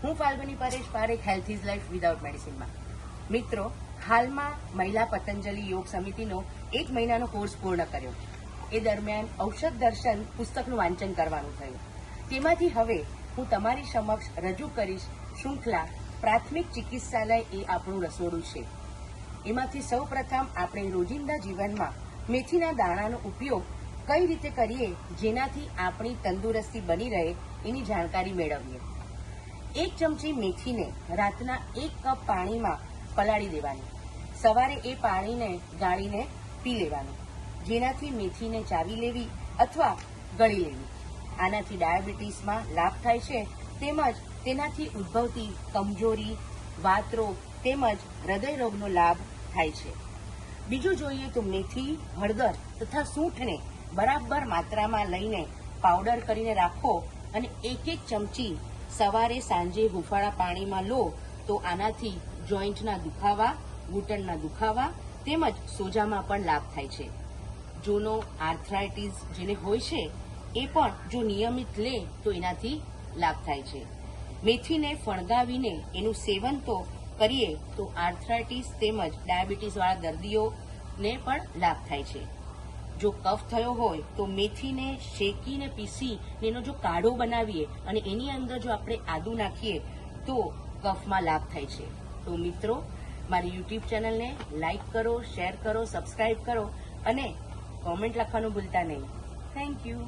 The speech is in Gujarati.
હું Falguni Paresh Parekh, health is life without મેડિસિનમાં. મિત્રો, હાલમાં મહિલા પતંજલિ યોગ સમિતિનો 1 મહિનાનો કોર્સ પૂર્ણ કર્યો. એ દરમિયાન ઔષધ દર્શન પુસ્તકનું વાંચન કરવાનું થયું. તેમાંથી હવે હું તમારી સમક્ષ રજૂ કરીશ શૃંખલા પ્રાથમિક ચિકિત્સાલય એ આપણું રસોડું છે. એમાંથી સૌ પ્રથમ આપણે રોજિંદા જીવનમાં મેથીના દાણાનો ઉપયોગ કઈ રીતે કરીએ જેનાથી આપણી તંદુરસ્તી બની રહે એની જાણકારી મેળવીએ. 1 ચમચી મેથીને રાતના 1 કપ પાણીમાં પલાળી દેવાની. સવારે એ પાણીને ગાળીને પી લેવાનું, જેનાથી મેથીને ચાવી લેવી અથવા ગળી લેવી. આનાથી ડાયાબિટીસમાં લાભ થાય છે, તેમજ તેનાથી ઉદ્ભવતી કમજોરી, વાતરોગ તેમજ હૃદયરોગનો લાભ થાય છે. બીજું જોઈએ તો મેથી, હળદર તથા સૂંઠને બરાબર માત્રામાં લઈને પાવડર કરીને રાખો અને 1 ચમચી સવારે સાંજે હુંફાળા પાણીમાં લો તો આનાથી જોઈન્ટના દુખાવા, ઘૂંટણના દુખાવા તેમજ સોજામાં પણ લાભ થાય છે. જૂનો આર્થરાઇટિસ જેને હોય છે એ પણ જો નિયમિત લે તો એનાથી લાભ થાય છે. મેથીને ફણગાવીને એનું સેવન તો કરીએ તો આર્થરાઇટિસ તેમજ ડાયાબિટીસવાળા દર્દીઓને પણ લાભ થાય છે. જો કફ થયો હોય તો મેથીને શેકીને પીસી એનો જો કાઢો બનાવીએ અને એની અંદર જો આપણે આદુ નાખીએ તો કફમાં લાભ થાય છે. તો મિત્રો, મારી યુટ્યુબ ચેનલને લાઈક કરો, શેર કરો, સબસ્ક્રાઇબ કરો અને કોમેન્ટ લખવાનું ભૂલતા નહીં. Thank you.